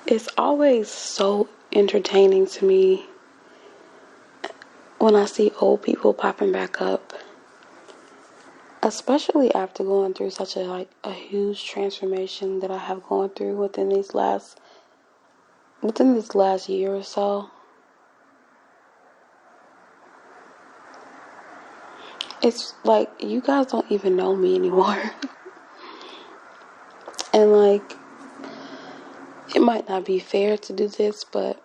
It's always so entertaining to me when I see old people popping back up, especially after going through such a huge transformation that I have gone through within this last year or so. It's like you guys don't even know me anymore. And like, it might not be fair to do this, but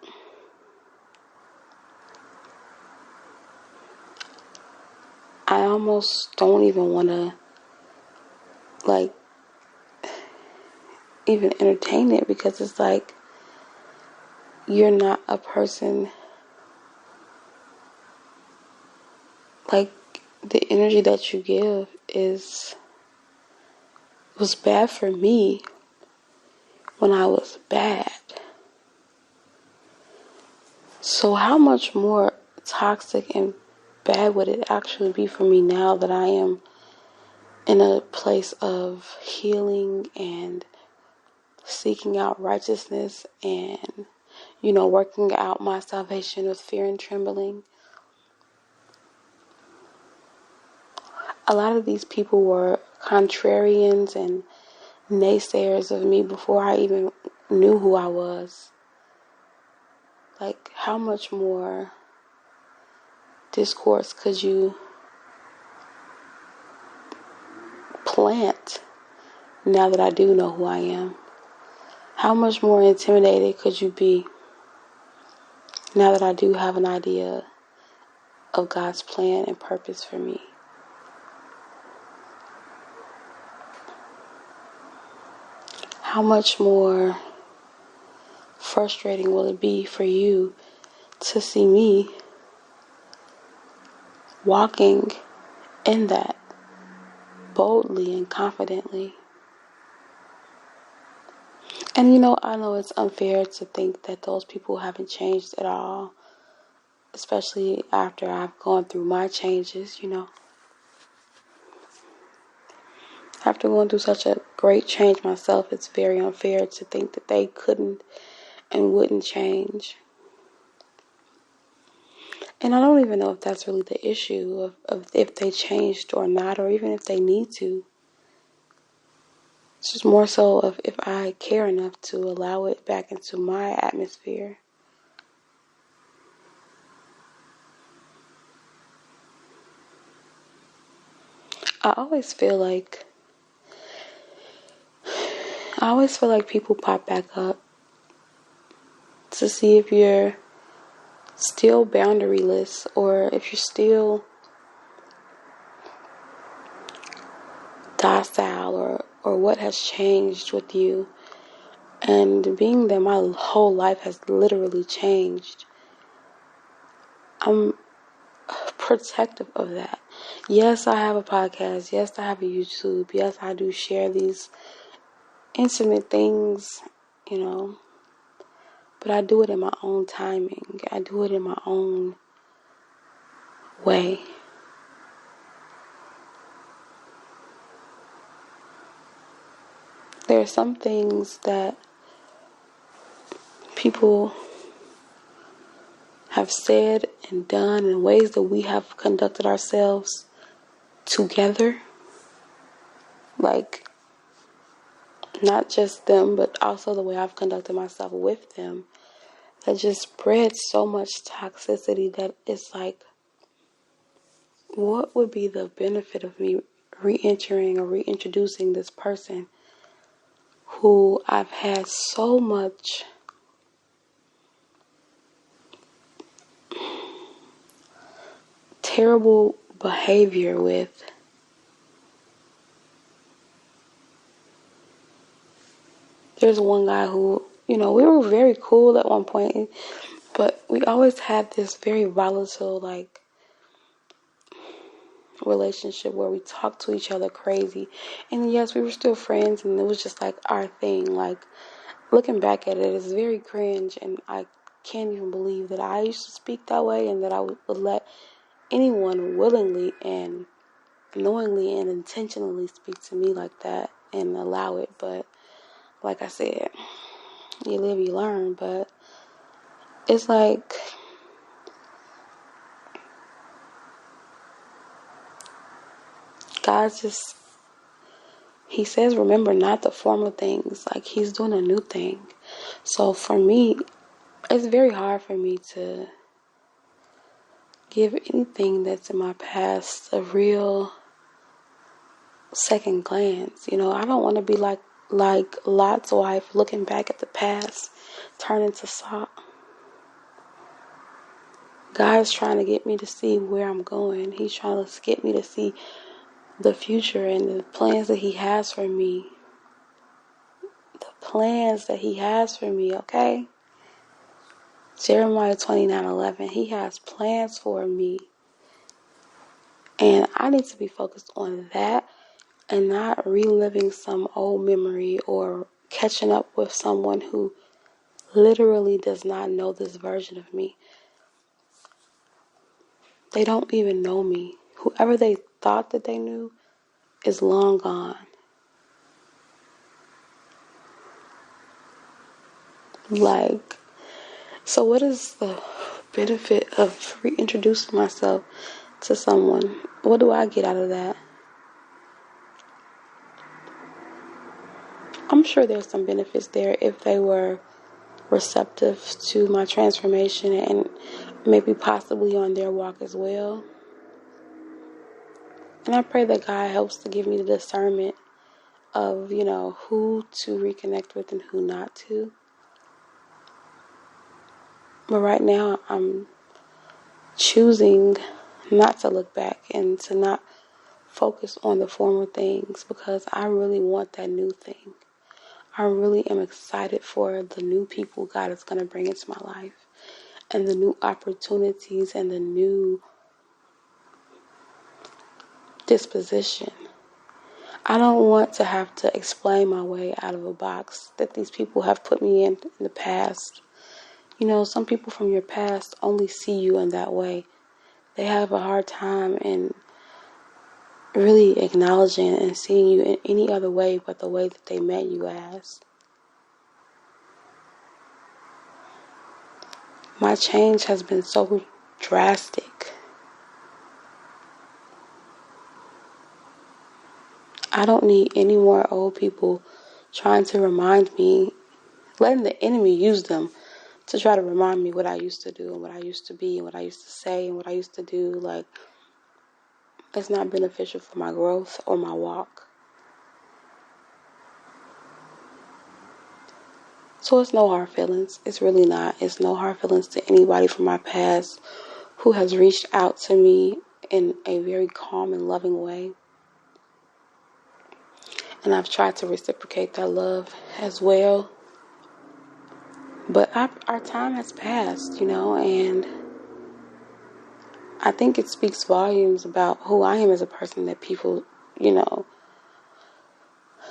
I almost don't even want to like even entertain it, because it's like you're not a person. Like, the energy that you give was bad for me when I was bad. So how much more toxic and bad would it actually be for me now that I am in a place of healing and seeking out righteousness and, working out my salvation with fear and trembling? A lot of these people were contrarians and naysayers of me before I even knew who I was. Like, how much more discourse could you plant now that I do know who I am? How much more intimidated could you be now that I do have an idea of God's plan and purpose for me? How much more frustrating will it be for you to see me walking in that boldly and confidently? And I know it's unfair to think that those people haven't changed at all, especially after I've gone through my changes, After going through such a great change myself, it's very unfair to think that they couldn't and wouldn't change. And I don't even know if that's really the issue of if they changed or not, or even if they need to. It's just more so of if I care enough to allow it back into my atmosphere. I always feel like people pop back up to see if you're still boundaryless, or if you're still docile, or what has changed with you. And being that my whole life has literally changed, I'm protective of that. Yes, I have a podcast. Yes, I have a YouTube. Yes, I do share these intimate things, but I do it in my own timing. I do it in my own way. There are some things that people have said and done in ways that we have conducted ourselves together. Like, not just them, but also the way I've conducted myself with them, that just spread so much toxicity that it's like, what would be the benefit of me re-entering or reintroducing this person who I've had so much terrible behavior with? There's one guy who, we were very cool at one point, but we always had this very volatile, relationship where we talked to each other crazy. And yes, we were still friends, and it was just our thing. Looking back at it, it's very cringe, and I can't even believe that I used to speak that way, and that I would let anyone willingly and knowingly and intentionally speak to me like that and allow it. But like I said, You live, you learn. But it's like, God's just, He says, remember not the former things. Like, He's doing a new thing. So for me, it's very hard for me to give anything that's in my past a real second glance. You know, I don't want to be like Lot's wife, looking back at the past, turning to salt. God's trying to get me to see where I'm going. He's trying to get me to see the future and the plans that He has for me. The plans that He has for me, okay? Jeremiah 29:11. He has plans for me. And I need to be focused on that and not reliving some old memory or catching up with someone who literally does not know this version of me. They don't even know me. Whoever they thought that they knew is long gone. Like, so what is the benefit of reintroducing myself to someone? What do I get out of that? I'm sure there's some benefits there if they were receptive to my transformation and maybe possibly on their walk as well. And I pray that God helps to give me the discernment of, who to reconnect with and who not to. But right now, I'm choosing not to look back and to not focus on the former things because I really want that new thing. I really am excited for the new people God is going to bring into my life and the new opportunities and the new disposition. I don't want to have to explain my way out of a box that these people have put me in the past. Some people from your past only see you in that way. They have a hard time in really acknowledging and seeing you in any other way but the way that they met you as. My change has been so drastic. I don't need any more old people trying to remind me, letting the enemy use them to try to remind me what I used to do and what I used to be and what I used to say and what I used to do. Like, it's not beneficial for my growth or my walk. So it's no hard feelings. It's really not. It's no hard feelings to anybody from my past who has reached out to me in a very calm and loving way. And I've tried to reciprocate that love as well. But our time has passed, and I think it speaks volumes about who I am as a person that people,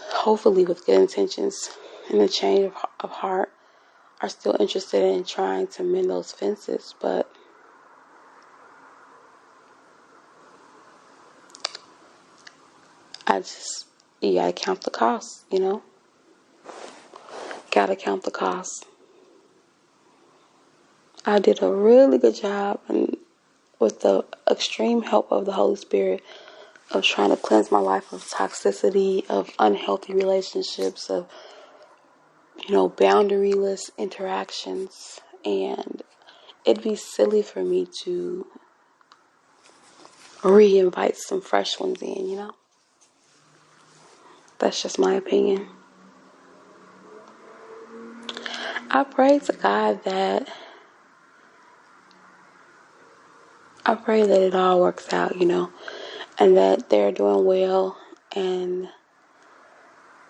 hopefully with good intentions and a change of heart, are still interested in trying to mend those fences. But you gotta count the costs, Gotta count the costs. I did a really good job, and with the extreme help of the Holy Spirit, of trying to cleanse my life of toxicity, of unhealthy relationships, of, boundaryless interactions. And it'd be silly for me to re-invite some fresh ones in, That's just my opinion. I pray to God that it all works out, and that they're doing well and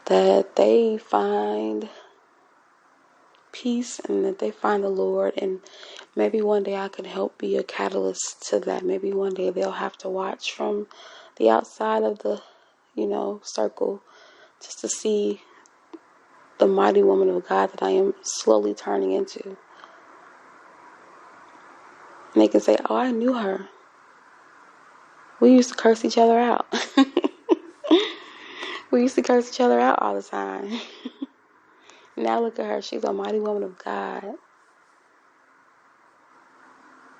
that they find peace and that they find the Lord. And maybe one day I can help be a catalyst to that. Maybe one day they'll have to watch from the outside of the, circle just to see the mighty woman of God that I am slowly turning into. And they can say, oh, I knew her. We used to curse each other out. We used to curse each other out all the time. Now look at her. She's a mighty woman of God.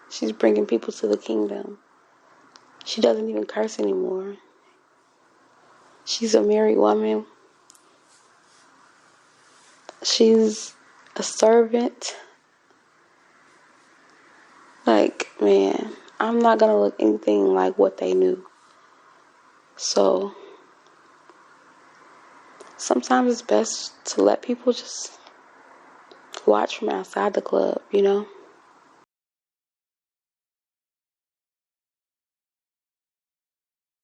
She's bringing people to the kingdom. She doesn't even curse anymore. She's a married woman. She's a servant. Like, man, I'm not going to look anything like what they knew. So, sometimes it's best to let people just watch from outside the club, you know?